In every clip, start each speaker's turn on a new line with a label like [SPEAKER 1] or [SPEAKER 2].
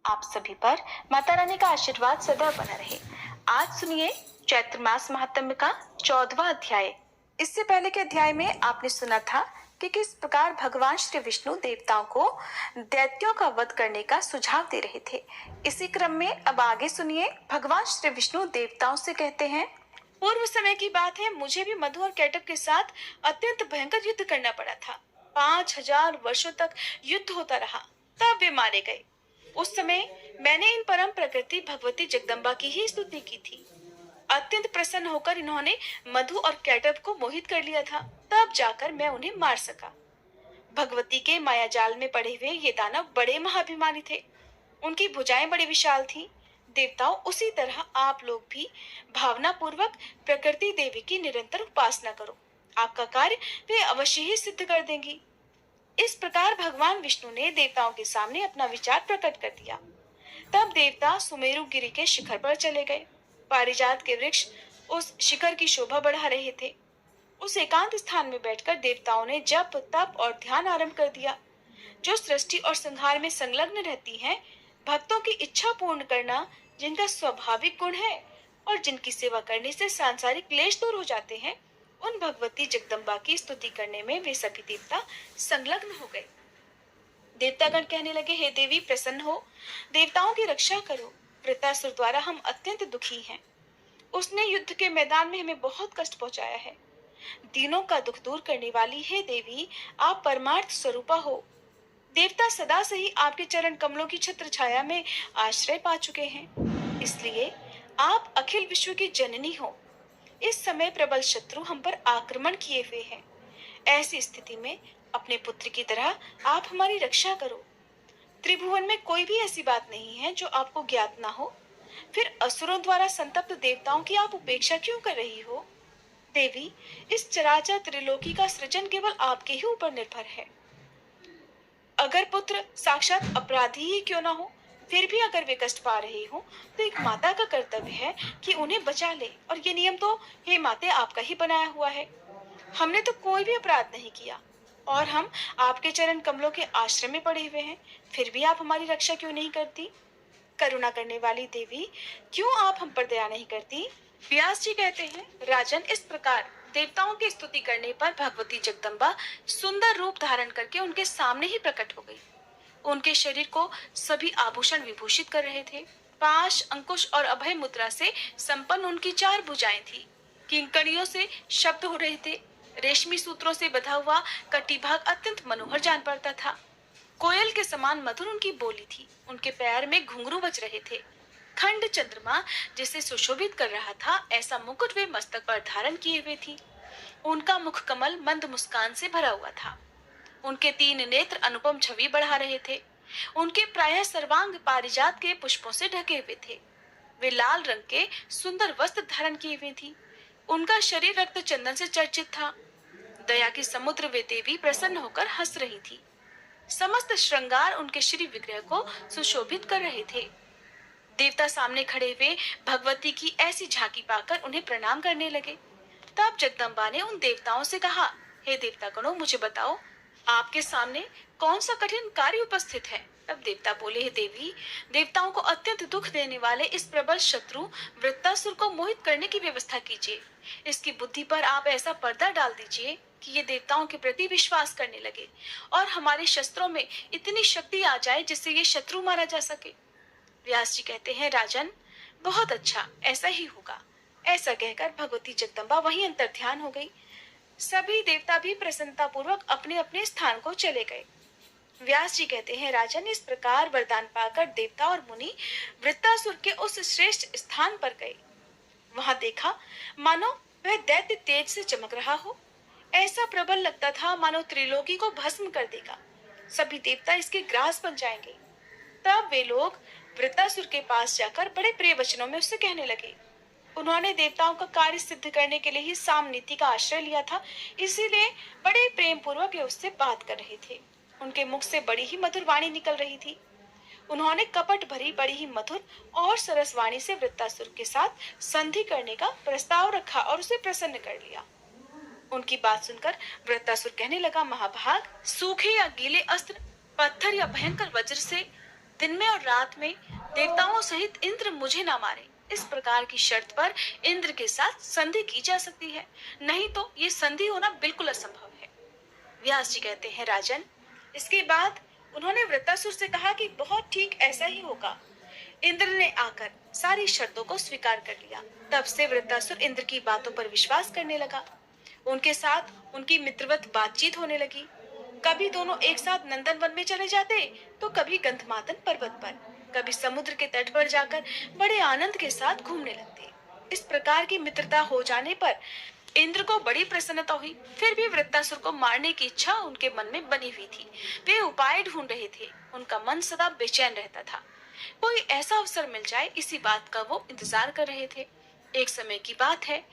[SPEAKER 1] आप सभी पर माता रानी का आशीर्वाद सदा बना रहे। आज सुनिए चैत्र मास महात्म्य का 14वां अध्याय। इससे पहले के अध्याय में आपने सुना था कि किस प्रकार भगवान श्री विष्णु देवताओं को दैत्यों का वध करने का सुझाव दे रहे थे। इसी क्रम में अब आगे सुनिए। भगवान श्री विष्णु देवताओं से कहते हैं, पूर्व समय की बात है, मुझे भी मधु और कैटब के साथ अत्यंत भयंकर युद्ध करना पड़ा था। 5000 वर्षों तक युद्ध होता रहा, तब वे मारे गए। उस समय मैंने इन परम प्रकृति भगवती जगदम्बा की ही स्तुति की थी। अत्यंत प्रसन्न होकर इन्होंने मधु और कैटब को मोहित कर लिया था, तब जाकर मैं उन्हें मार सका। भगवती के माया जाल में पड़े हुए ये दानव बड़े महाभिमानी थे। उनकी भुजाएं बड़ी विशाल थी। देवताओं, उसी तरह आप लोग भी भावना पूर्वक प्रकृति देवी की निरंतर उपासना करो। आपका कार्य वे अवश्य ही सिद्ध कर देंगी। इस प्रकार भगवान विष्णु ने देवताओं के सामने अपना विचार प्रकट कर दिया। तब देवता सुमेरु गिरी के शिखर पर चले गए। पारिजात के वृक्ष उस शिखर की शोभा बढ़ा रहे थे। उस एकांत स्थान में बैठकर देवताओं ने जप, तप और ध्यान आरंभ कर दिया। जो सृष्टि और संहार में संलग्न रहती हैं, भक्तों की इच्छा पूर्ण करना जिनका स्वाभाविक गुण है और जिनकी सेवा करने से सांसारिक क्लेश दूर हो जाते हैं, उन भगवती जगदम्बा की स्तुति करने में वे सभी देवता संलग्न हो गए। देवतागण कहने लगे, हे देवी प्रसन्न हो, देवताओं की रक्षा करो। वृत्तासुर द्वारा हम अत्यंत दुखी हैं। उसने युद्ध के मैदान में हमें बहुत कष्ट पहुंचाया है। दीनों का दुख दूर करने वाली हे देवी, आप परमार्थ स्वरूपा हो। देवता सदा से ही आपके चरण कमलों की छत्र छाया में आश्रय पा चुके हैं, इसलिए आप अखिल विश्व की जननी हो। इस समय प्रबल शत्रु हम पर आक्रमण किए हुए हैं। ऐसी स्थिति में अपने पुत्र की तरह आप हमारी रक्षा करो। त्रिभुवन में कोई भी ऐसी बात नहीं है जो आपको ज्ञात ना हो। फिर असुरों द्वारा संतप्त देवताओं की आप उपेक्षा क्यों कर रही हो? देवी, इस चराचर त्रिलोकी का सृजन केवल आपके ही ऊपर निर्भर है। अगर पुत्र साक्षात अपराधी ही क्यों ना हो, फिर भी अगर वे कष्ट पा रहे हो, तो एक माता का कर्तव्य है कि उन्हें बचा ले। और ये नियम तो हे माते आपका ही बनाया हुआ है। हमने तो कोई भी अपराध नहीं किया और हम आपके चरण कमलों के आश्रय में पड़े हुए हैं, फिर भी आप हमारी रक्षा क्यों नहीं करती? करुणा करने वाली देवी, क्यों आप हम पर दया नहीं करती? व्यास जी कहते हैं, राजन, इस प्रकार देवताओं की स्तुति करने पर भगवती जगदम्बा सुंदर रूप धारण करके उनके सामने ही प्रकट हो गई। उनके शरीर को सभी आभूषण विभूषित कर रहे थे। पाश, अंकुश और अभय मुद्रा से संपन्न उनकी 4 भुजाएं थी। किंकणियों से शब्द हो रहे थे। रेशमी सूत्रों से बंधा हुआ कटिभाग अत्यंत मनोहर जान पड़ता था। कोयल के समान मधुर उनकी बोली थी। उनके पैर में घुंघरू बज रहे थे। खंड चंद्रमा जिसे सुशोभित कर रहा था, ऐसा मुकुट वे मस्तक पर धारण किए हुए थी। उनका मुख कमल मंद मुस्कान से भरा हुआ था। उनके 3 नेत्र अनुपम छवि बढ़ा रहे थे। उनके प्रायः सर्वांग पारिजात के पुष्पों से ढके हुए थे। वे लाल रंग के सुंदर वस्त्र धारण किए हुए थी। उनका शरीर रक्त चंदन से चर्चित था। दया की समुद्र वे देवी प्रसन्न होकर हंस रही थी। समस्त श्रृंगार उनके श्री विग्रह को सुशोभित कर रहे थे। देवता सामने खड़े हुए भगवती की ऐसी झांकी पाकर उन्हें प्रणाम करने लगे। तब जगदम्बा ने उन देवताओं से कहा, हे देवतागणों, मुझे बताओ, आपके सामने कौन सा कठिन कार्य उपस्थित है? तब देवता बोले, हे देवी, देवताओं को अत्यंत दुख देने वाले इस प्रबल शत्रु वृत्तासुर को मोहित करने की व्यवस्था कीजिए। इसकी बुद्धि पर आप ऐसा पर्दा डाल दीजिए कि ये देवताओं के प्रति विश्वास करने लगे और हमारे शस्त्रों में इतनी शक्ति आ जाए जिससे ये शत्रु मारा जा सके। व्यास जी कहते हैं, राजन, बहुत अच्छा, ऐसा ही होगा। ऐसा कहकर भगवती जगदम्बा वहीं अंतर्ध्यान हो गई। सभी देवता भी प्रसन्नता पूर्वक अपने अपने स्थान को चले गए। व्यास जी कहते हैं, राजन, इस प्रकार वरदान पाकर देवता और मुनि वृत्तासुर के उस श्रेष्ठ स्थान पर गए। वहां देखा मानो वह दैत्य तेज से चमक रहा हो। ऐसा प्रबल लगता था मानो त्रिलोकी को भस्म कर देगा। सभी देवता इसके ग्रास बन जाएंगे। तब वे लोग वृत्तासुर के पास जाकर बड़े प्रिय वचनों में उससे कहने लगे। उन्होंने देवताओं का कार्य सिद्ध करने के लिए ही साम नीति का आश्रय लिया था, इसीलिए बड़े प्रेम पूर्वक उससे बात कर रहे थे। उनके मुख से बड़ी ही मधुर वाणी निकल रही थी। उन्होंने कपट भरी बड़ी ही मधुर और सरस वाणी से वृत्तासुर के साथ संधि करने का प्रस्ताव रखा और उसे प्रसन्न कर लिया। उनकी बात सुनकर वृत्तासुर कहने लगा, महाभाग, सूखे या गीले अस्त्र, पत्थर या भयंकर वज्र से दिन में और रात में देवताओं सहित इंद्र मुझे ना मारे। इस प्रकार की शर्त पर इंद्र के साथ संधि की जा सकती है, नहीं तो ये संधि होना बिल्कुल असंभव है। व्यास जी कहते हैं, राजन, इसके बाद उन्होंने वृत्तासुर से कहा कि बहुत ठीक, ऐसा ही होगा। इंद्र ने आकर सारी शर्तों को स्वीकार कर लिया। तब से वृत्तासुर इंद्र की बातों पर विश्वास करने लगा। उनके साथ उनकी मित्रवत बातचीत होने लगी। कभी दोनों एक साथ नंदन वन में चले जाते, तो कभी गंधमादन पर्वत पर, कभी समुद्र के तट पर जाकर बड़े आनंद के साथ घूमने लगते। इस प्रकार की मित्रता हो जाने पर इंद्र को बड़ी प्रसन्नता हुई। फिर भी वृत्तासुर को मारने की इच्छा उनके मन में बनी हुई थी। वे उपाय ढूंढ रहे थे। उनका मन सदा बेचैन रहता था। कोई ऐसा अवसर मिल जाए, इसी बात का वो इंतजार कर रहे थे। एक समय की बात है,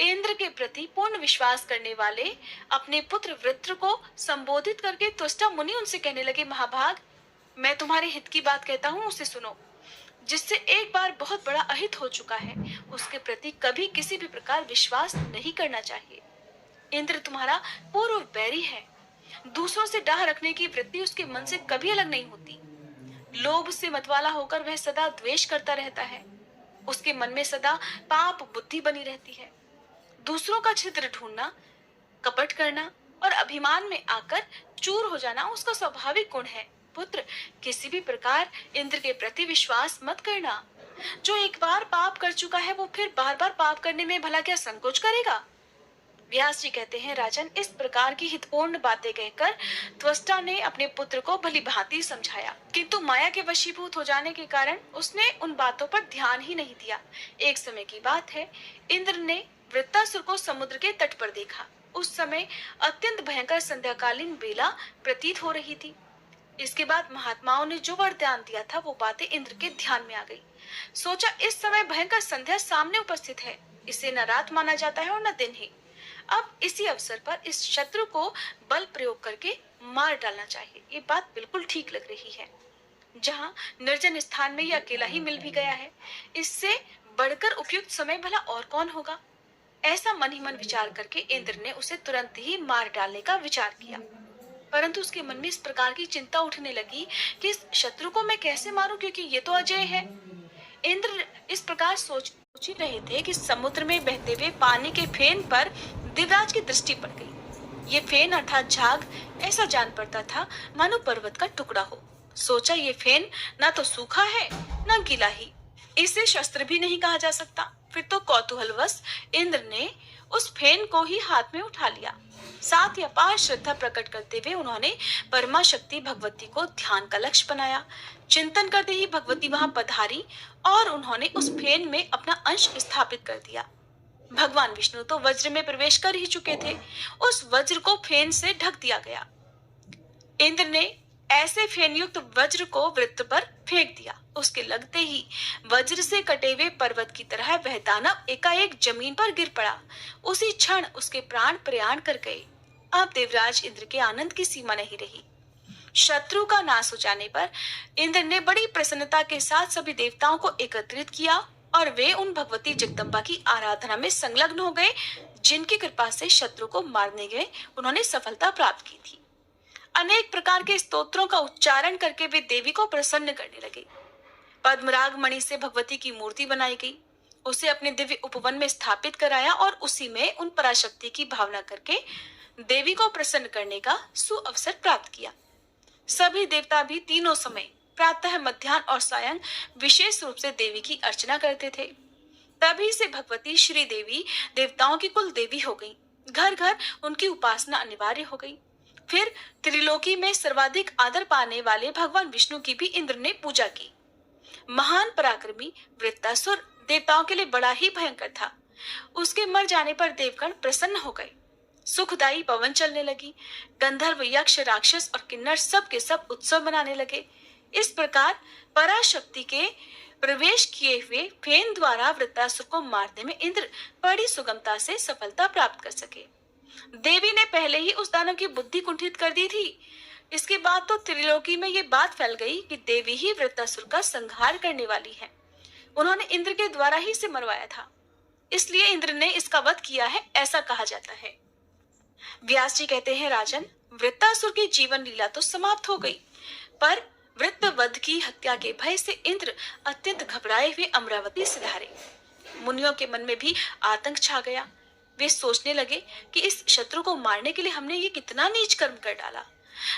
[SPEAKER 1] इंद्र के प्रति पूर्ण विश्वास करने वाले अपने पुत्र वृत्र को संबोधित करके त्वष्टा मुनि उनसे कहने लगे, महाभाग, मैं तुम्हारे हित की बात कहता हूँ, उसे सुनो। जिससे एक बार बहुत बड़ा अहित हो चुका है, उसके प्रति कभी किसी भी प्रकार विश्वास नहीं करना चाहिए। इंद्र तुम्हारा पूर्व बैरी है। दूसरों से डाह रखने की वृत्ति उसके मन से कभी अलग नहीं होती। लोभ से मतवाला होकर वह सदा द्वेष करता रहता है। उसके मन में सदा पाप बुद्धि बनी रहती है। दूसरों का छिद्र ढूंढना, कपट करना और अभिमान में आकर चूर हो जाना उसका स्वाभाविक गुण है। पुत्र, किसी भी प्रकार इंद्र के प्रति विश्वास मत करना। जो एक बार पाप कर चुका है, वो फिर बार बार पाप करने में भला क्या संकोच करेगा। व्यास जी कहते हैं, राजन, इस प्रकार की हितपूर्ण बातें कहकर त्वष्टा ने अपने पुत्र को भली भांति समझाया, किंतु माया के वशीभूत हो जाने के कारण उसने उन बातों पर ध्यान ही नहीं दिया। एक समय की बात है, इंद्र ने वृत्तासुर को समुद्र के तट पर देखा। उस समय अत्यंत भयंकर संध्याकालीन बेला प्रतीत हो रही थी। इसके बाद महात्माओं ने जो वरदान दिया था, वो बातें इंद्र के ध्यान में आ गई। सोचा, इस समय भयंकर संध्या सामने उपस्थित है। इसे न रात माना जाता है और न दिन ही। अब इसी अवसर पर इस शत्रु को बल प्रयोग करके मार डालना चाहिए। ये बात बिल्कुल ठीक लग रही है। जहाँ निर्जन स्थान में ये अकेला ही मिल भी गया है, इससे बढ़कर उपयुक्त समय भला और कौन होगा। ऐसा मन ही मन विचार करके इंद्र ने उसे तुरंत ही मार डालने का विचार किया। परंतु उसके मन में इस प्रकार की चिंता उठने लगी कि इस शत्रु को मैं कैसे मारूं, क्योंकि ये तो अजय है। इंद्र इस प्रकार सोच ही रहे थे कि समुद्र में बहते हुए पानी के फेन पर देवराज की दृष्टि पड़ गई। ये फेन अर्थात झाग ऐसा जान पड़ता था मानो पर्वत का टुकड़ा हो। सोचा, ये फेन ना तो सूखा है ना गीला ही, इसे शस्त्र भी नहीं कहा जा सकता। फिर तो कौतूहलवश इंद्र ने उस फेन को ही हाथ में उठा लिया। साथ ही अपार श्रद्धा प्रकट करते हुए उन्होंने परमा शक्ति भगवती को ध्यान का लक्ष्य बनाया। चिंतन करते ही भगवती वहां पधारी और उन्होंने उस फेन में अपना अंश स्थापित कर दिया। भगवान विष्णु तो वज्र में प्रवेश कर ही चुके थे। उस वज्र को फेन से ढक दिया गया। इंद्र ने ऐसे फेन युक्त वज्र को वृत्त पर फेंक दिया। उसके लगते ही वज्र से कटे हुए पर्वत की तरह वह दानव एकाएक जमीन पर गिर पड़ा। उसी क्षण उसके प्राण प्रयाण कर गए। अब देवराज इंद्र के आनंद की सीमा नहीं रही। शत्रु का नाश हो जाने पर इंद्र ने बड़ी प्रसन्नता के साथ सभी देवताओं को एकत्रित किया और वे उन भगवती जगदम्बा की आराधना में संलग्न हो गए, जिनकी कृपा से शत्रु को मारने में उन्होंने सफलता प्राप्त की थी। अनेक प्रकार के स्तोत्रों का उच्चारण करके वे देवी को प्रसन्न करने लगे। पद्मराग मणि से भगवती की मूर्ति बनाई गई। उसे अपने दिव्य उपवन में स्थापित कराया और उसी में उन पराशक्ति की भावना करके देवी को प्रसन्न करने का सुअवसर प्राप्त किया। सभी देवता भी तीनों समय प्रातः, मध्याह्न और सायं विशेष रूप से देवी की अर्चना करते थे। तभी से भगवती श्री देवी देवताओं की कुल देवी हो गई। घर घर उनकी उपासना अनिवार्य हो गई। फिर त्रिलोकी में सर्वाधिक आदर पाने वाले भगवान विष्णु की भी इंद्र ने पूजा की। महान पराक्रमी वृत्तासुर देवताओं के लिए बड़ा ही भयंकर था। उसके मर जाने पर देवगण प्रसन्न हो गए। सुखदायी पवन चलने लगी। गंधर्व, यक्ष, राक्षस और किन्नर सब के सब उत्सव मनाने लगे। इस प्रकार पराशक्ति के प्रवेश किए हुए फेन द्वारा वृत्तासुर को मारने में इंद्र बड़ी सुगमता से सफलता प्राप्त कर सके। देवी ने पहले ही उस दानव की बुद्धि कुंठित कर दी थी। इसके बाद तो त्रिलोकी में ये बात फैल गई कि देवी ही वृत्तासुर का संहार करने वाली है। उन्होंने इंद्र के द्वारा ही इसे मरवाया था, इसलिए इंद्र ने इसका वध किया है, ऐसा कहा जाता है। व्यास जी कहते हैं, राजन, वृत्तासुर की जीवन लीला तो समाप्त हो गई, पर वृत्रवध की हत्या के भय से इंद्र अत्यंत घबराए हुए अमरावती से धारे। मुनियों के मन में भी आतंक छा गया। वे सोचने लगे कि इस शत्रु को मारने के लिए हमने ये कितना नीच कर्म कर डाला।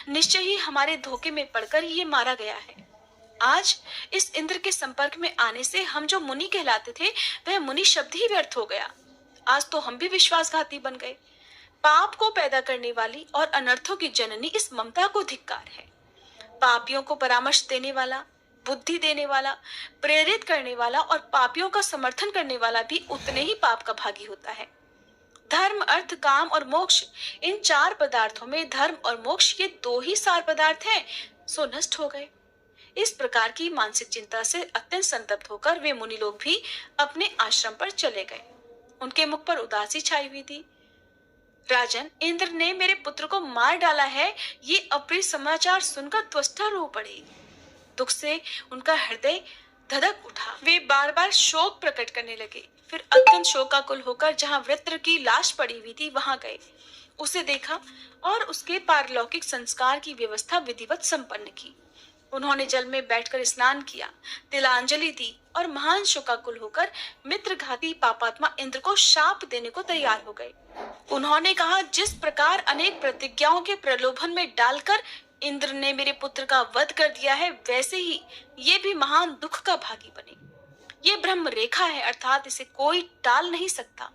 [SPEAKER 1] निश्चय ही हमारे धोखे में पड़कर ये मारा गया है। आज इस इंद्र के संपर्क में आने से हम जो मुनि कहलाते थे वह मुनि शब्द ही व्यर्थ हो गया। आज तो हम भी विश्वासघाती बन गए। पाप को पैदा करने वाली और अनर्थों की जननी इस ममता को धिक्कार है। पापियों को परामर्श देने वाला, बुद्धि देने वाला, प्रेरित करने वाला और पापियों का समर्थन करने वाला भी उतने ही पाप का भागी होता है। धर्म, अर्थ, काम और मोक्ष, इन चार पदार्थों में धर्म और मोक्ष ये दो ही सार पदार्थ हैं, सो नष्ट हो गए। इस प्रकार की मानसिक चिंता से अत्यंत संतप्त होकर वे मुनि लोग भी अपने आश्रम पर चले गए। उनके मुख पर उदासी छाई हुई थी। राजन, इंद्र ने मेरे पुत्र को मार डाला है, ये अप्रिय समाचार सुनकर त्वष्टा रो पड़े। दुख से उनका हृदय धधक उठा। वे बार बार शोक प्रकट करने लगे। फिर अत्यंत शोकाकुल होकर जहां वृत्र की लाश पड़ी हुई थी वहां गए, उसे देखा और उसके पारलौकिक संस्कार की व्यवस्था विधिवत संपन्न की। उन्होंने जल में बैठकर स्नान किया, तिलांजलि दी और महान शोकाकुल होकर मित्रघाती पापात्मा इंद्र को शाप देने को तैयार हो गए। उन्होंने कहा, जिस प्रकार अनेक प्रतिज्ञाओं के प्रलोभन में डालकर इंद्र ने मेरे पुत्र का वध कर दिया है, वैसे ही ये भी महान दुख का भागी बने। ये ब्रह्म रेखा है, अर्थात इसे कोई टाल नहीं सकता।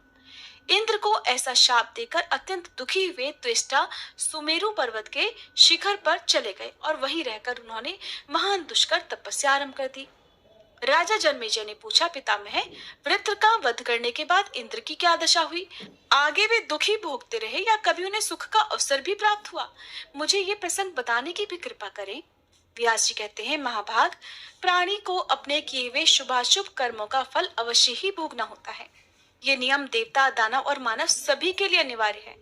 [SPEAKER 1] इंद्र को ऐसा शाप देकर अत्यंत दुखी हुए त्वष्टा सुमेरु पर्वत के शिखर पर चले गए और वहीं रहकर उन्होंने महान दुष्कर तपस्या आरंभ कर दी। राजा जन्मेजय ने पूछा, पितामह, वृत्र का वध करने के बाद इंद्र की क्या दशा हुई? आगे वे दुखी भोगते रहे या कभी उन्हें सुख का अवसर भी प्राप्त हुआ? मुझे ये प्रसंग बताने की भी कृपा करें। व्यास जी कहते हैं, महाभाग, प्राणी को अपने किए हुए शुभाशुभ कर्मों का फल अवश्य ही भोगना होता है। ये नियम देवता, दानव और मानव सभी के लिए अनिवार्य है।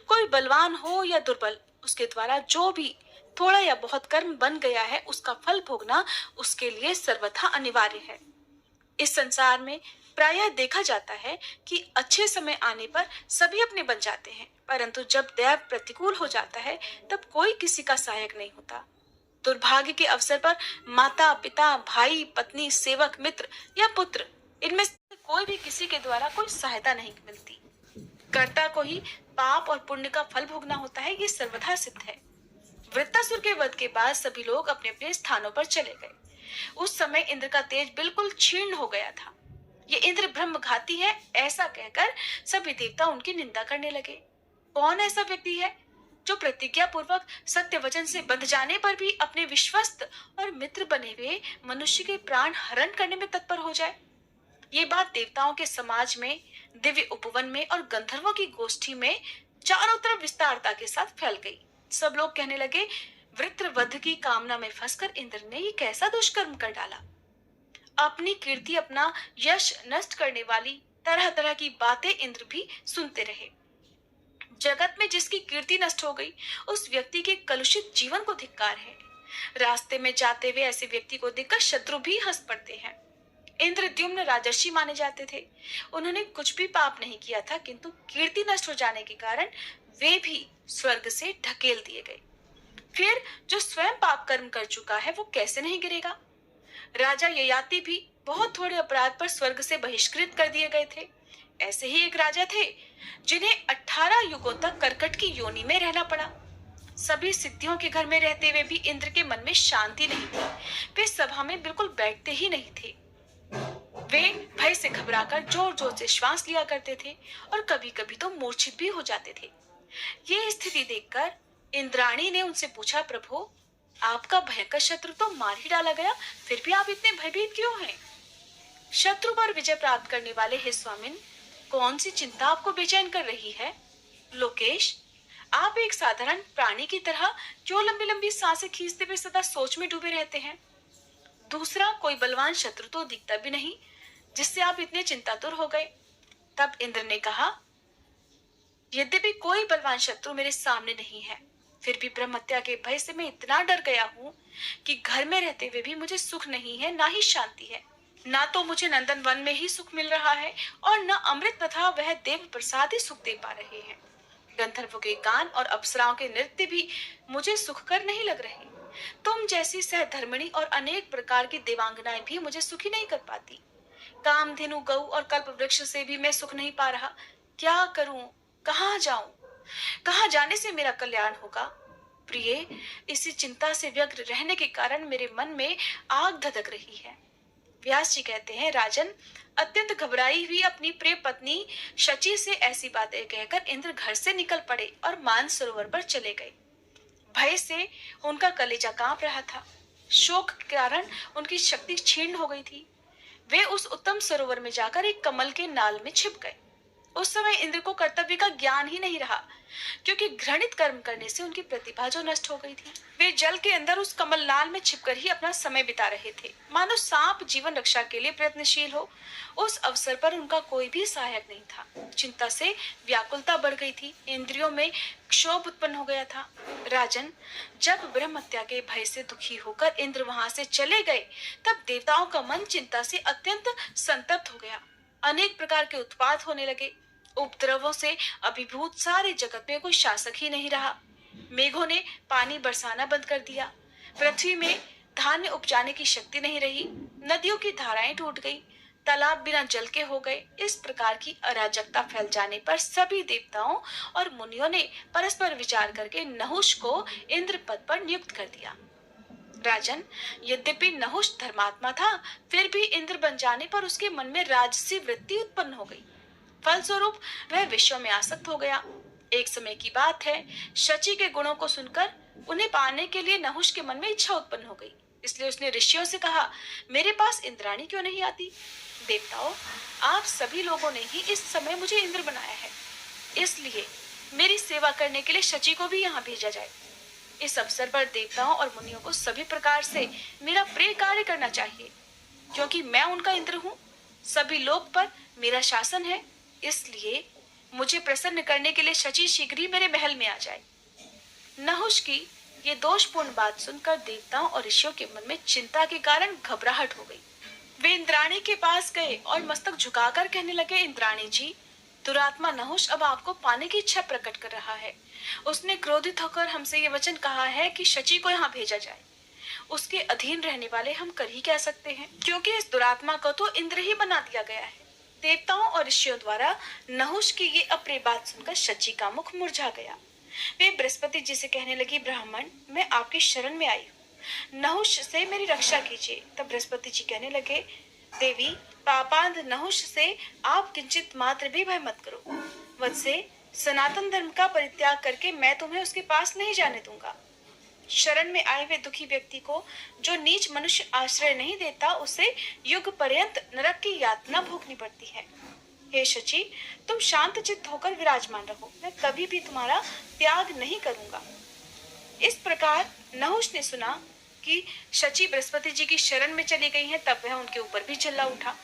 [SPEAKER 1] कोई बलवान हो या दुर्बल, उसके द्वारा जो भी थोड़ा या बहुत कर्म बन गया है उसका फल भोगना उसके लिए सर्वथा अनिवार्य है। इस संसार में प्रायः देखा जाता है कि अच्छे समय आने पर सभी अपने बन जाते हैं, परंतु जब दैव प्रतिकूल हो जाता है तब कोई किसी का सहायक नहीं होता। दुर्भाग्य के अवसर पर माता, पिता, भाई, पत्नी, सेवक, मित्र या पुत्र, इनमें से कोई भी किसी के द्वारा कोई सहायता नहीं मिलती। कर्ता को ही पाप और पुण्य का फल भोगना होता है, ये सर्वथा सिद्ध है। वृत्तासुर के वध के बाद सभी लोग अपने अपने स्थानों पर चले गए। उस समय इंद्र का तेज बिल्कुल क्षीण हो गया था। ये इंद्र ब्रह्मघाती है, ऐसा कहकर सभी देवता उनकी निंदा करने लगे। कौन ऐसा व्यक्ति है जो प्रतिज्ञा पूर्वक सत्य वचन से बंध जाने पर भी अपने विश्वस्त और मित्र बने हुए मनुष्य के प्राण हरण करने में तत्पर हो जाए? ये बात देवताओं के समाज में, दिव्य उपवन में और गंधर्वों की गोष्ठी में चारों तरफ विस्तारता के साथ फैल गई। सब लोग कहने लगे, वृत्रवध की कामना में फंसकर इंद्र ने ये कैसा दुष्कर्म कर डाला। अपनी कीर्ति, अपना यश नष्ट करने वाली तरह तरह की बातें इंद्र भी सुनते रहे। जगत में जिसकी कीर्ति नष्ट हो गई, उस व्यक्ति के कलुषित जीवन को धिक्कार है। रास्ते में जाते हुए ऐसे व्यक्ति को देखकर शत्रु भी हंस पड़ते हैं। इंद्रद्युम्न राजर्षि माने जाते थे। उन्होंने कुछ भी पाप नहीं किया था, किंतु कीर्ति नष्ट हो जाने के कारण वे भी स्वर्ग से ढकेल दिए गए। फिर जो स्वयं पाप कर्म कर चुका है वो कैसे नहीं गिरेगा? राजा ययाति भी बहुत थोड़े अपराध पर स्वर्ग से बहिष्कृत कर दिए गए थे। ऐसे ही एक राजा थे जिन्हें 18 युगों तक कर्कट की योनि में रहना पड़ा। सभी सिद्धियों के घर में रहते हुए भी इंद्र के मन में शांति नहीं थी। वे सभा में बिल्कुल बैठते ही नहीं थे। वे भय से घबराकर जोर जोर से श्वास लिया करते थे और कभी कभी तो मूर्छित भी हो जाते थे। ये स्थिति देखकर इंद्राणी ने उनसे पूछा, प्रभु, आपका भयंकर शत्रु तो मार ही डाला गया, फिर भी आप इतने भयभीत क्यों हैं? शत्रु पर विजय प्राप्त करने वाले हे स्वामिन, कौन सी चिंता आपको बेचैन कर रही है? लोकेश, आप एक साधारण प्राणी की तरह क्यों लंबी लंबी सांसें खींचते हुए सदा सोच में डूबे रहते हैं? दूसरा कोई बलवान शत्रु तो दिखता भी नहीं जिससे आप इतने चिंतातुर हो गए। तब इंद्र ने कहा, यद्यपि कोई बलवान शत्रु मेरे सामने नहीं है, फिर भी ब्रह्म हत्या के भय से मैं इतना डर गया हूँ कि घर में रहते हुए भी मुझे सुख नहीं है, ना ही शांति है। ना तो मुझे नंदन वन में ही सुख मिल रहा है और न अमृत तथा वह देव प्रसाद ही सुख दे पा रहे हैं। गंधर्वों के गान और अप्सराओं के नृत्य भी मुझे सुखकर नहीं लग रहे। तुम जैसी सहधर्मिणी और अनेक प्रकार की देवांगनाएं भी मुझे सुखी नहीं कर पाती। कामधेनु, गऊ और कल्प वृक्ष से भी मैं सुख नहीं पा रहा। क्या करूं? कहाँ जाऊं? कहाँ जाने से मेरा कल्याण होगा? प्रिय, इसी चिंता से व्यग्र रहने के कारण मेरे मन में आग धधक रही है। व्यास जी कहते हैं, राजन, अत्यंत घबराई हुई अपनी प्रिय पत्नी शची से ऐसी बातें कहकर इंद्र घर से निकल पड़े और मान सरोवर पर चले गए। भय से उनका कलेजा कांप रहा था। शोक के कारण उनकी शक्ति क्षीण हो गई थी। वे उस उत्तम सरोवर में जाकर एक कमल के नाल में छिप गए। उस समय इंद्र को कर्तव्य का ज्ञान ही नहीं रहा, क्योंकि घृणित कर्म करने से उनकी प्रतिभा जो नष्ट हो गई थी। वे जल के अंदर उस कमल नाल में छिपकर ही अपना समय बिता रहे थे, मानो सांप जीवन रक्षा के लिए प्रयत्नशील हो। उस अवसर पर उनका कोई भी सहायक नहीं था। चिंता से व्याकुलता बढ़ गई थी, इंद्रियों में क्षोभ उत्पन्न हो गया था। राजन, जब ब्रह्म हत्या के भय से दुखी होकर इंद्र वहां से चले गए, तब देवताओं का मन चिंता से अत्यंत संतप्त हो गया। अनेक प्रकार के उत्पात होने लगे। उपद्रवों से अभिभूत सारे जगत में कोई शासक ही नहीं रहा। मेघों ने पानी बरसाना बंद कर दिया। पृथ्वी में धान्य उपजाने की शक्ति नहीं रही। नदियों की धाराएं टूट गई। तालाब बिना जल के हो गए। इस प्रकार की अराजकता फैल जाने पर सभी देवताओं और मुनियों ने परस्पर विचार करके नहुष को इंद्र पद पर नियुक्त कर दिया। राजन, यद्यपि नहुष धर्मात्मा था, फिर भी इंद्र बन जाने पर उसके मन में राजसी वृत्ति उत्पन्न हो गई। फलस्वरूप वह विश्व में आसक्त हो गया। एक समय की बात है, शची के गुणों को सुनकर उन्हें पाने के लिए नहुष के मन में इच्छा उत्पन्न हो गई। इसलिए उसने ऋषियों से कहा, मेरे पास इंद्राणी क्यों नहीं आती? देवताओं, आप सभी लोगों ने ही इस समय मुझे इंद्र बनाया है, इसलिए मेरी सेवा करने के लिए शची को भी यहाँ भेजा जाए। इस अवसर पर देवताओं और मुनियों को सभी प्रकार से मेरा प्रिय कार्य करना चाहिए, क्योंकि मैं उनका इंद्र हूँ। सभी लोक पर मेरा शासन है, इसलिए मुझे प्रसन्न करने के लिए शची शीघ्र ही मेरे महल में आ जाए। नहुष की ये दोषपूर्ण बात सुनकर देवताओं और ऋषियों के मन में चिंता के कारण घबराहट हो गई। वे इंद्राणी के पास गए और मस्तक झुकाकर कहने लगे, इंद्राणी जी, दुरात्मा नहुष अब आपको पाने की इच्छा प्रकट कर रहा है। उसने क्रोधित होकर हमसे ये वचन कहा है कि शची को यहाँ भेजा जाए। उसके अधीन रहने वाले हम कर ही कह सकते हैं, क्योंकि इस दुरात्मा को तो इंद्र ही बना दिया गया है। देवताओं और ऋषियों द्वारा नहुष की ये अप्रिय बात सुनकर शची का मुख मुरझा गया। वे बृहस्पति जी से कहने लगी, ब्राह्मण, मैं आपकी शरण में आई हूँ, नहुष से मेरी रक्षा कीजिए। तब बृहस्पति जी कहने लगे, देवी, पापांध नहुष से आप किंचित मात्र भी भय मत करो। वत्से, सनातन धर्म का परित्याग करके मैं तुम्हें उसके पास नहीं जाने दूंगा। शरण में आए हुए दुखी व्यक्ति को जो नीच मनुष्य आश्रय नहीं देता, उसे युग पर्यंत नरक की यातना भोगनी पड़ती है। हे शची, तुम शांत चित्त होकर विराजमान रहो, मैं कभी भी तुम्हारा त्याग नहीं करूंगा। इस प्रकार नहुष ने सुना कि शची बृहस्पति जी की शरण में चली गई हैं, तब वह उनके ऊपर भी चिल्ला उठा।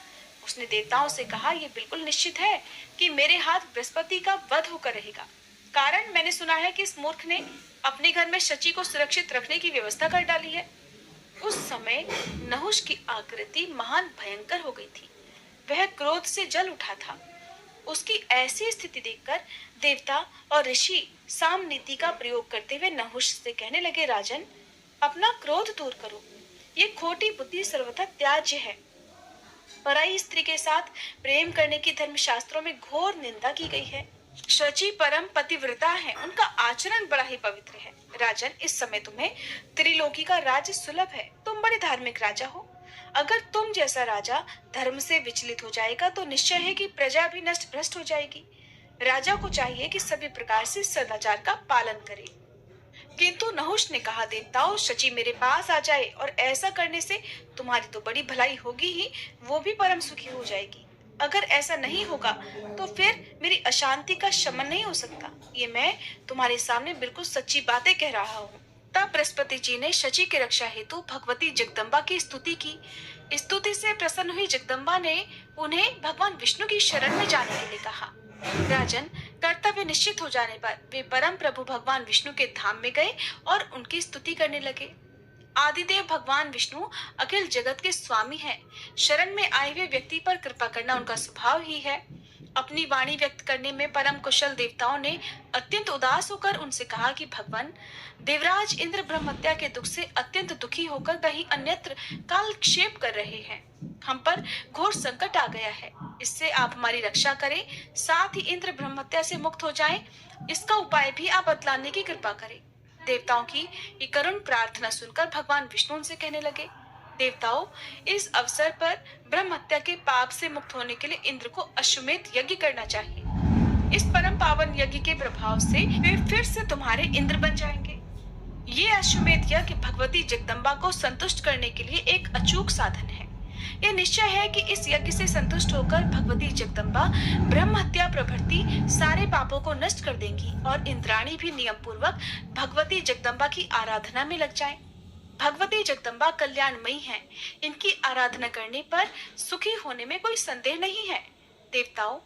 [SPEAKER 1] उसने देवताओं से कहा, यह बिल्कुल निश्चित है कि मेरे हाथ बृहस्पति का वध होकर रहेगा। कारण मैंने सुना है कि इस मूर्ख ने अपने घर में शची को सुरक्षित रखने की व्यवस्था कर डाली है। उस समय नहुष की आकृति महान भयंकर हो गई थी। वह क्रोध से जल उठा था। उसकी ऐसी स्थिति देखकर देवता और ऋषि साम नीति का प्रयोग करते हुए नहुष से कहने लगे, राजन, अपना क्रोध दूर करो। ये खोटी बुद्धि सर्वथा त्याज्य है। पराई स्त्री के साथ प्रेम करने की धर्मशास्त्रों में घोर निंदा की गई है। शची परम पतिव्रता है, उनका आचरण बड़ा ही पवित्र है। राजन, इस समय तुम्हें त्रिलोकी का राज्य सुलभ है। तुम बड़े धार्मिक राजा हो। अगर तुम जैसा राजा धर्म से विचलित हो जाएगा तो निश्चय है कि प्रजा भी नष्ट भ्रष्ट हो जाएगी। राजा को चाहिए कि सभी प्रकार से सदाचार का पालन करे। किंतु नहुष ने कहा, देवताओं, शची मेरे पास आ जाए और ऐसा करने से तुम्हारी तो बड़ी भलाई होगी ही, वो भी परम सुखी हो जाएगी। अगर ऐसा नहीं होगा तो फिर मेरी अशांति का शमन नहीं हो सकता। ये मैं तुम्हारे सामने बिल्कुल सच्ची बातें कह रहा हूँ। तब बृहस्पति जी ने शची की रक्षा हेतु भगवती जगदम्बा की स्तुति की। स्तुति से प्रसन्न हुई जगदम्बा ने उन्हें भगवान विष्णु की शरण में जाने के लिए कहा। राजन, कर्तव्य निश्चित हो जाने पर वे परम प्रभु भगवान विष्णु के धाम में गए और उनकी स्तुति करने लगे। आदिदेव भगवान विष्णु अखिल जगत के स्वामी हैं। शरण में आए हुए व्यक्ति पर कृपा करना उनका स्वभाव ही है। अपनी वाणी व्यक्त करने में परम कुशल देवताओं ने अत्यंत उदास होकर उनसे कहा कि भगवान, देवराज इंद्र ब्रह्म हत्या के दुख से अत्यंत दुखी होकर कहीं अन्यत्र कालक्षेप कर रहे हैं। हम पर घोर संकट आ गया है, इससे आप हमारी रक्षा करें, साथ ही इंद्र ब्रह्म हत्या से मुक्त हो जाएं। इसका उपाय भी आप बतलाने की कृपा करें। देवताओं की ये करुण प्रार्थना सुनकर भगवान विष्णु उनसे कहने लगे, देवताओं, इस अवसर पर ब्रह्म हत्या के पाप से मुक्त होने के लिए इंद्र को अश्वमेध यज्ञ करना चाहिए। इस परम पावन यज्ञ के प्रभाव से वे फिर से तुम्हारे इंद्र बन जाएंगे। ये अश्वमेध यज्ञ भगवती जगदम्बा को संतुष्ट करने के लिए एक अचूक साधन है। यह निश्चय है कि इस यज्ञ से संतुष्ट होकर भगवती जगदम्बा ब्रह्म हत्या प्रभृति सारे पापों को नष्ट कर देंगी और इंद्राणी भी नियम पूर्वक भगवती जगदम्बा की आराधना में लग जाए। भगवती जगदम्बा कल्याणमयी हैं। इनकी आराधना करने पर सुखी होने में कोई संदेह नहीं है। देवताओं,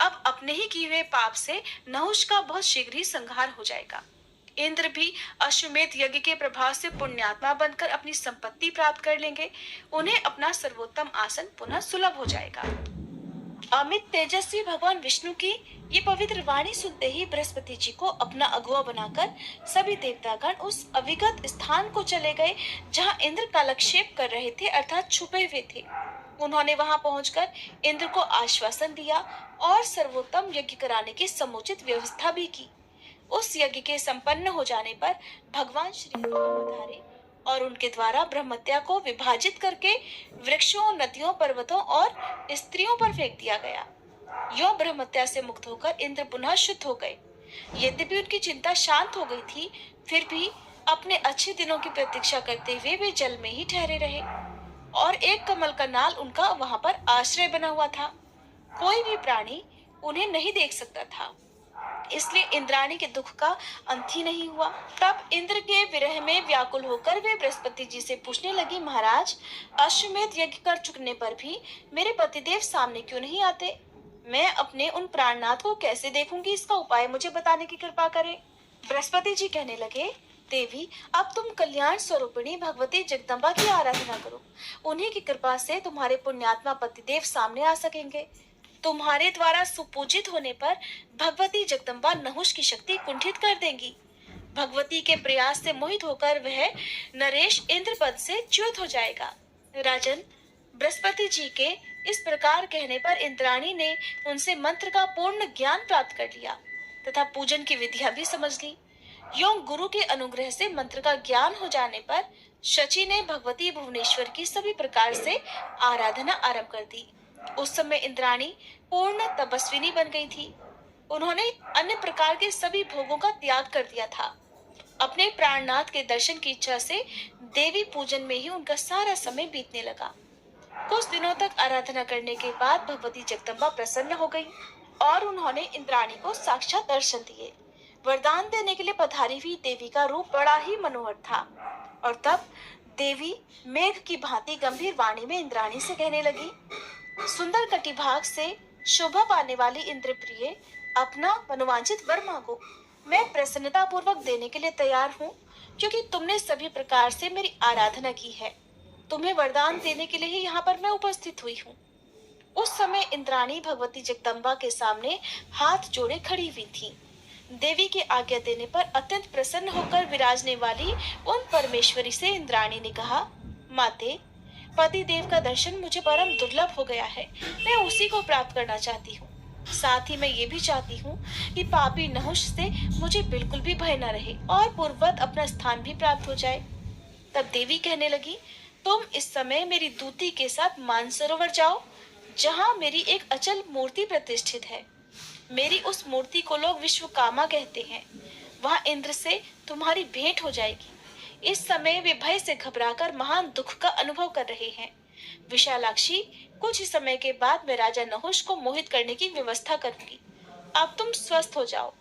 [SPEAKER 1] अब अपने ही किए हुए पाप से नहुष का बहुत शीघ्र ही संहार हो जाएगा। इंद्र भी अश्वमेध यज्ञ के प्रभाव से पुण्यात्मा बनकर अपनी संपत्ति प्राप्त कर लेंगे। उन्हें अपना सर्वोत्तम आसन पुनः सुलभ हो जाएगा। अमित तेजस्वी भगवान विष्णु की ये पवित्र वाणी सुनते ही बृहस्पति जी को अपना अगुआ बनाकर सभी देवतागण उस अविगत स्थान को चले गए जहाँ इंद्र कालक्षेप कर रहे थे, अर्थात छुपे हुए थे। उन्होंने वहां पहुंचकर इंद्र को आश्वासन दिया और सर्वोत्तम यज्ञ कराने की समुचित व्यवस्था भी की। उस यज्ञ के संपन्न हो जाने पर भगवान श्री पधारे और उनके द्वारा ब्रह्मत्या को विभाजित करके वृक्षों, नदियों, पर्वतों और स्त्रियों पर फेंक दिया गया। यो ब्रह्मत्या से मुक्त होकर इंद्र पुनः शुद्ध हो गए। यद्यपि उनकी चिंता शांत हो गई थी, फिर भी अपने अच्छे दिनों की प्रतीक्षा करते हुए वे जल में ही ठहरे रहे और एक कमल का नाल उनका वहां पर आश्रय बना हुआ था। कोई भी प्राणी उन्हें नहीं देख सकता था, इसलिए इंद्राणी के दुख का अंत ही नहीं हुआ। तब इंद्र के विरह में व्याकुल होकर वे बृहस्पति जी से पूछने लगी, महाराज, अश्वमेध यज्ञ कर चुकने पर भी मेरे पतिदेव सामने क्यों नहीं आते? मैं अपने उन प्राणनाथ को कैसे देखूंगी? इसका उपाय मुझे बताने की कृपा करें। बृहस्पति जी कहने लगे, देवी, अब तुम कल्याण स्वरूपिणी भगवती जगदम्बा की आराधना करो। उन्हीं की कृपा से तुम्हारे पुण्यात्मा पतिदेव सामने आ सकेंगे। तुम्हारे द्वारा सुपूजित होने पर भगवती जगदम्बा नहुष की शक्ति कुंठित कर देंगी। भगवती के प्रयास से मोहित होकर वह नरेश इंद्र पद से च्युत हो जाएगा। राजन, बृहस्पति जी के इस प्रकार कहने पर इंद्राणी ने उनसे मंत्र का पूर्ण ज्ञान प्राप्त कर लिया तथा पूजन की विधियां भी समझ ली। यों गुरु के अनुग्रह से मंत्र का ज्ञान हो जाने पर शची ने भगवती भुवनेश्वर की सभी प्रकार से आराधना आरंभ कर दी। उस समय इंद्राणी पूर्ण तपस्विनी बन गई थी। उन्होंने अन्य प्रकार के सभी भोगों का त्याग कर दिया था। अपने प्राणनाथ के दर्शन की इच्छा से देवी पूजन में ही उनका सारा समय बीतने लगा। कुछ दिनों तक आराधना करने के बाद भगवती जगदम्बा प्रसन्न हो गई और उन्होंने इंद्राणी को साक्षात दर्शन दिए। वरदान देने के लिए पधारी हुई देवी का रूप बड़ा ही मनोहर था और तब देवी मेघ की भांति गंभीर वाणी में इंद्राणी से कहने लगी, सुंदर कटिभाग से शोभा पाने वाली इंद्रप्रिय, अपना मनोवांछित वर मांगो। मैं प्रसन्नता पूर्वक देने के लिए तैयार हूँ, क्योंकि तुमने सभी प्रकार से मेरी आराधना की है। तुम्हें वरदान देने के लिए ही यहाँ पर मैं उपस्थित हुई हूँ। उस समय इंद्राणी भगवती जगदम्बा के सामने हाथ जोड़े खड़ी हुई थी। देवी की आज्ञा देने पर अत्यंत प्रसन्न होकर विराजने वाली उन परमेश्वरी से इंद्राणी ने कहा, माते, पति देव का दर्शन मुझे परम दुर्लभ हो गया है। मैं उसी को प्राप्त करना चाहती हूँ। साथ ही मैं ये भी चाहती हूँ कि पापी नहुष से मुझे बिल्कुल भी भय न रहे और पूर्ववत अपना स्थान भी प्राप्त हो जाए। तब देवी कहने लगी, तुम इस समय मेरी दूती के साथ मानसरोवर जाओ, जहाँ मेरी एक अचल मूर्ति प्रतिष्ठित है। मेरी उस मूर्ति को लोग विश्वकामा कहते हैं। वहाँ इंद्र से तुम्हारी भेंट हो जाएगी। इस समय वे भय से घबराकर महान दुख का अनुभव कर रहे हैं। विशालाक्षी, कुछ ही समय के बाद मैं राजा नहुष को मोहित करने की व्यवस्था करूंगी। अब तुम स्वस्थ हो जाओ।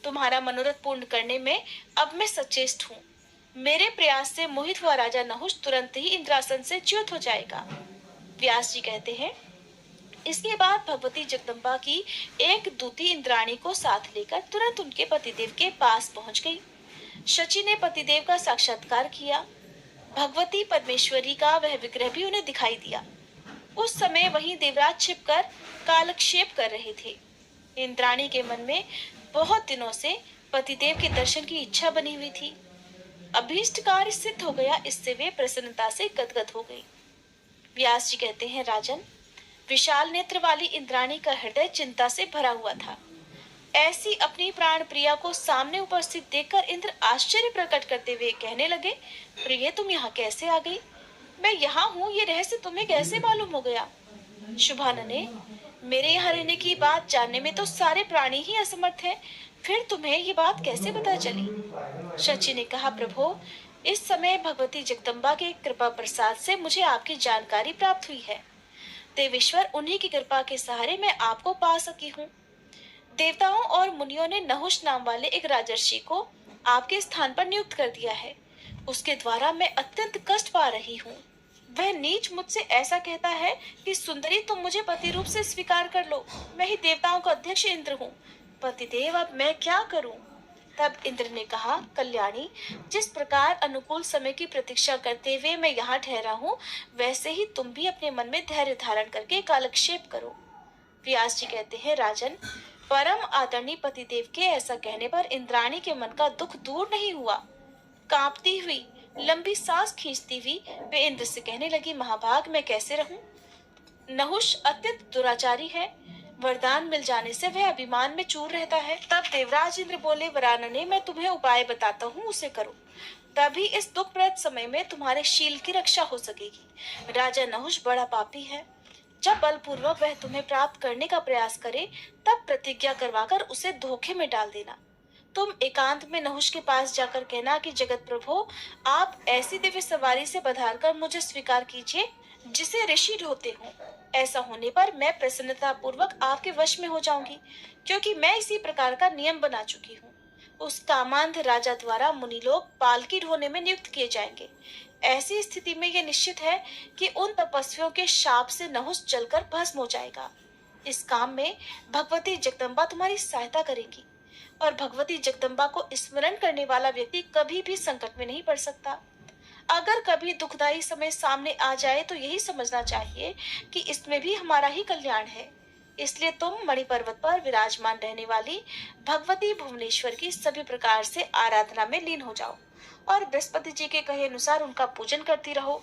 [SPEAKER 1] तुम्हारा मनोरथ पूर्ण करने में अब मैं सचेष्ट हूँ। मेरे प्रयास से मोहित हुआ राजा नहुष तुरंत ही इंद्रासन से च्युत हो जाएगा। व्यास जी कहते हैं, इसके बाद भगवती जगदम्बा की एक दूती इंद्राणी को साथ लेकर तुरंत उनके पतिदेव के पास पहुंच गई। शची ने पतिदेव का साक्षात्कार किया। भगवती परमेश्वरी का वह विग्रह भी उन्हें दिखाई दिया। उस समय वहीं देवराज छिपकर कालक्षेप कर रहे थे। इंद्राणी के मन में बहुत दिनों से पतिदेव के दर्शन की इच्छा बनी हुई थी। अभीष्ट कार्य सिद्ध हो गया, इससे वे प्रसन्नता से गदगद हो गई। व्यास जी कहते हैं, राजन, विशाल नेत्र वाली इंद्राणी का हृदय चिंता से भरा हुआ था। ऐसी अपनी प्राण प्रिया को सामने उपस्थित देखकर इंद्र आश्चर्य प्रकट करते हुए कहने लगे, प्रिय, तुम यहाँ कैसे आ गई? मैं यहाँ हूँ, ये रहस्य तुम्हें कैसे मालूम हो गया? शुभानने, मेरे यहाँ रहने की बात जानने में तो सारे प्राणी ही असमर्थ हैं, फिर तुम्हें ये बात कैसे पता चली? शची ने कहा, प्रभु, इस समय भगवती जगदम्बा के कृपा प्रसाद से मुझे आपकी जानकारी प्राप्त हुई है। देवेश्वर, उन्हीं की कृपा के सहारे मैं आपको पा सकी हूँ। देवताओं और मुनियों ने नहुष नाम वाले एक राजर्षि को आपके स्थान पर नियुक्त कर दिया है। उसके द्वारा मैं अत्यंत कष्ट पा रही हूँ। वह नीच मुझसे ऐसा कहता है कि सुंदरी, तुम मुझे पति रूप से स्वीकार कर लो। मैं ही देवताओं का अध्यक्ष इंद्र हूँ। पतिदेव, अब मैं क्या करूँ? तब इंद्र ने कहा, कल्याणी, जिस प्रकार अनुकूल समय की प्रतीक्षा करते हुए मैं यहाँ ठहरा हूँ, वैसे ही तुम भी अपने मन में धैर्य धारण करके कालक्षेप करो। व्यास जी कहते हैं, राजन, परम आदरणीय पतिदेव के ऐसा कहने पर इंद्राणी के मन का दुख दूर नहीं हुआ। कांपती हुई, लंबी सांस खींचती हुई वे इंद्र से कहने लगी, महाभाग, मैं कैसे रहूं? नहुष अत्यंत दुराचारी है। वरदान मिल जाने से वह अभिमान में चूर रहता है। तब देवराज इंद्र बोले, वरानने, मैं तुम्हें उपाय बताता हूँ, उसे करो। तभी इस दुखप्रद समय में तुम्हारे शील की रक्षा हो सकेगी। राजा नहुष बड़ा पापी है। जब बलपूर्वक वह तुम्हें प्राप्त करने का प्रयास करे, तब प्रतिज्ञा करवाकर उसे धोखे में डाल देना। तुम एकांत में नहुष के पास जाकर कहना कि जगत प्रभु, आप ऐसी दिव्य सवारी से पधार कर मुझे स्वीकार कीजिए जिसे ऋषि ढोते हों। ऐसा होने पर मैं प्रसन्नता पूर्वक आपके वश में हो जाऊंगी, क्योंकि मैं इसी प्रकार का नियम बना चुकी हूँ। उस कामांध राजा द्वारा मुनि लोग पालकी ढोने में नियुक्त किए जाएंगे। ऐसी स्थिति में यह निश्चित है कि उन तपस्वियों के शाप से नहुष जलकर भस्म हो जाएगा। इस काम में भगवती जगदम्बा तुम्हारी सहायता करेंगी, और भगवती जगदम्बा को स्मरण करने वाला व्यक्ति कभी भी संकट में नहीं पड़ सकता। अगर कभी दुखदायी समय सामने आ जाए तो यही समझना चाहिए कि इसमें भी हमारा ही कल्याण है। इसलिए तुम मणिपर्वत पर विराजमान रहने वाली भगवती भुवनेश्वर की सभी प्रकार से आराधना में लीन हो जाओ और बृहस्पति जी के कहे अनुसार उनका पूजन करती रहो।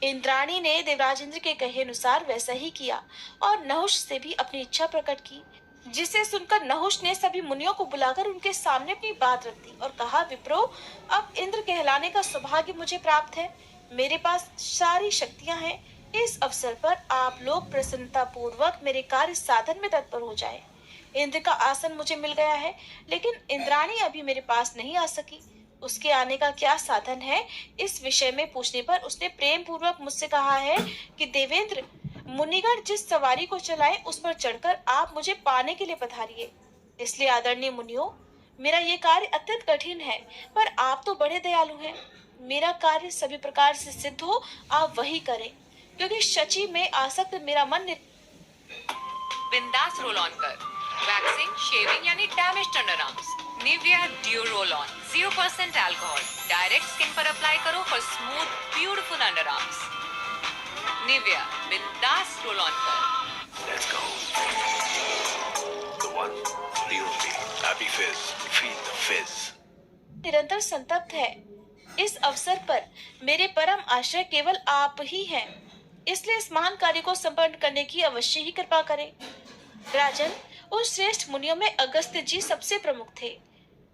[SPEAKER 1] इंद्राणी ने देवराज इंद्र के कहे अनुसार वैसा ही किया और नहुष से भी अपनी इच्छा प्रकट की, जिसे सुनकर नहुष ने सभी मुनियों को बुलाकर उनके सामने अपनी बात रख दी और कहा, विप्रो, अब इंद्र कहलाने का सौभाग्य मुझे प्राप्त है। मेरे पास सारी शक्तियां हैं। इस अवसर पर आप लोग प्रसन्नता पूर्वक मेरे कार्य साधन में तत्पर हो जाएं। इंद्र का आसन मुझे मिल गया है, लेकिन इंद्राणी अभी मेरे पास नहीं आ सकी। उसके आने का क्या साधन है, इस विषय में पूछने पर उसने प्रेम पूर्वक मुझसे कहा है कि देवेंद्र, मुनिगण जिस सवारी को चलाए उस पर चढ़कर आप मुझे पाने के लिए पधारिए। इसलिए आदरणीय मुनियों, मेरा ये कार्य अत्यंत कठिन है, पर आप तो बड़े दयालु हैं। मेरा कार्य सभी प्रकार से सिद्ध हो, आप वही करें, क्योंकि शची में आसक्त मेरा मन
[SPEAKER 2] बिंदास रोल ऑन कर। वैक्सिंग, शेविंग यानी damaged underarms, Nivea due roll on 0% alcohol direct skin पर अप्लाई करो for smooth beautiful underarms. Nivea बिंदास रोल ऑन कर।
[SPEAKER 3] Let's go. The one, real me. Happy Fizz. Feed the fizz.
[SPEAKER 1] निरंतर संतप्त है। इस अवसर पर मेरे परम आश्रय केवल आप ही हैं, इसलिए इस महान कार्य को संपन्न करने की अवश्य ही कृपा करें। राजन, उन श्रेष्ठ मुनियों में अगस्त्य जी सबसे प्रमुख थे।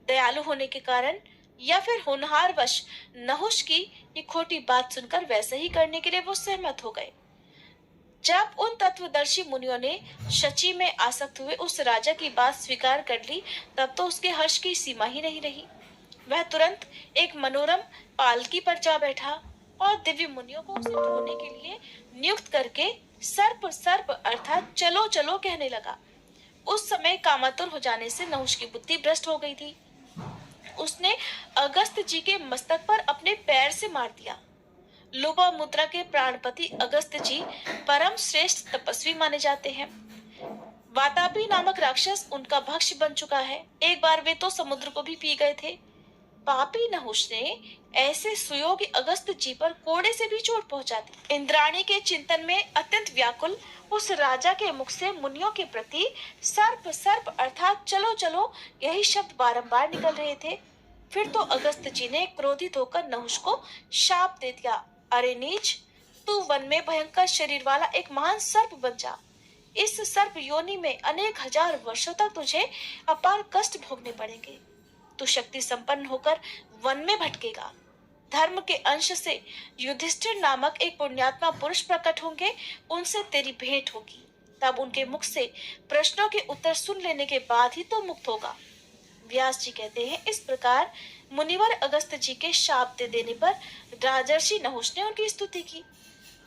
[SPEAKER 1] दयालु होने के कारण या फिर होनहार वश नहुष की ये खोटी बात सुनकर वैसे ही करने के लिए वो सहमत हो गए। जब उन तत्वदर्शी मुनियों ने शची में आसक्त हुए उस राजा की बात स्वीकार कर ली, तब तो उसके हर्ष की सीमा ही नहीं रही। वह तुरंत एक मनोरम पालकी पर जा बैठा और दिव्य मुनियों को उसे ढोने के लिए नियुक्त करके सर्प सर्प अर्थात चलो चलो कहने लगा। उस समय कामातुर हो जाने से नहुष की बुद्धि भ्रष्ट हो गई थी। उसने अगस्त जी के मस्तक पर अपने पैर से मार दिया। लोपा मुद्रा के प्राणपति अगस्त जी परम श्रेष्ठ तपस्वी माने जाते हैं। वातापी नामक राक्षस उनका भक्ष्य बन चुका है। एक बार वे तो समुद्र को भी पी गए थे। पापी नहुष ने ऐसे सुयोग्य अगस्त जी पर कोड़े से भी चोट पहुंचा दी। इंद्राणी के चिंतन में अत्यंत व्याकुल उस राजा के मुख से मुनियों के प्रति सर्प सर्प अर्थात चलो चलो यही शब्द बारंबार निकल रहे थे। फिर तो अगस्त जी ने क्रोधित होकर नहुष को शाप दे दिया, अरे नीच, तू वन में भयंकर शरीर वाला एक महान सर्प बन जा। इस सर्प योनि में अनेक हजार वर्षों तक तुझे अपार कष्ट भोगने पड़ेंगे। तू शक्ति संपन्न होकर वन में भटकेगा। धर्म के अंश से युधिष्ठिर नामक एक पुण्यात्मा पुरुष प्रकट होंगे, उनसे तेरी भेंट होगी। तब उनके मुख से प्रश्नों के उत्तर सुन लेने के बाद ही तो मुक्त होगा। व्यास जी कहते हैं, इस प्रकार मुनिवर अगस्त जी के शाप दे देने पर राजर्षि नहुष ने उनकी स्तुति की।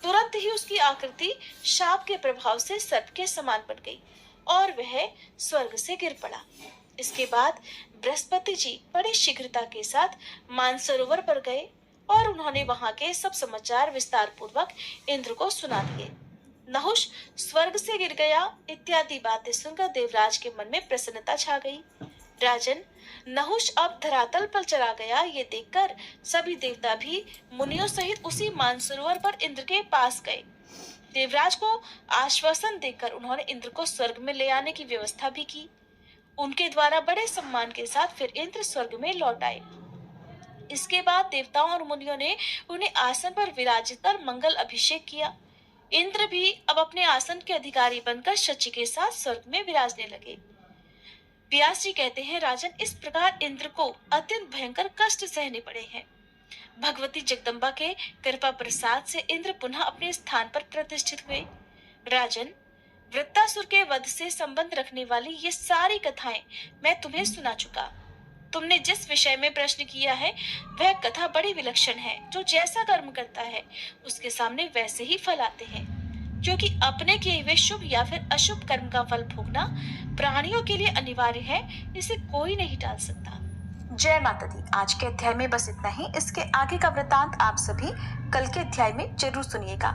[SPEAKER 1] तुरंत ही उसकी आकृति शाप के प्रभाव से सर्प के समान बन गई और वह स्वर्ग से गिर पड़ा। इसके बाद बृहस्पति जी बड़ी शीघ्रता के साथ मानसरोवर पर गए और उन्होंने वहां के सब समाचार विस्तार पूर्वक इंद्र को सुना दिए। नहुष स्वर्ग से गिर गया इत्यादि बातें सुनकर देवराज के मन में प्रसन्नता छा गई। राजन, नहुष अब धरातल पर चला गया, ये देखकर सभी देवता भी मुनियों सहित उसी मानसरोवर पर इंद्र के पास गए। देवराज को आश्वासन देकर उन्होंने इंद्र को स्वर्ग में ले आने की व्यवस्था भी की। उनके द्वारा बड़े सम्मान के साथ फिर इंद्र स्वर्ग में लौट आए। इसके बाद देवताओं और मुनियों ने उन्हें आसन पर विराजित कर मंगल अभिषेक किया। इंद्र भी अब अपने आसन के अधिकारी बनकर शची के साथ स्वर्ग में विराजने लगे। व्यास जी कहते हैं, राजन, इस प्रकार इंद्र को अत्यंत भयंकर कष्ट सहने पड़े हैं। भगवती जगदम्बा के कृपा प्रसाद से इंद्र पुनः अपने स्थान पर प्रतिष्ठित हुए। राजन, वृत्तासुर के वध से संबंध रखने वाली ये सारी कथाएं मैं तुम्हें सुना चुका। तुमने जिस विषय में प्रश्न किया है वह कथा बड़ी विलक्षण है। जो जैसा कर्म करता है उसके सामने वैसे ही फल आते हैं, क्योंकि अपने किए हुए शुभ या फिर अशुभ कर्म का फल भोगना प्राणियों के लिए अनिवार्य है, इसे कोई नहीं टाल सकता।
[SPEAKER 4] जय माता दी। आज के अध्याय में बस इतना ही। इसके आगे का वृतांत आप सभी कल के अध्याय में जरूर सुनिएगा।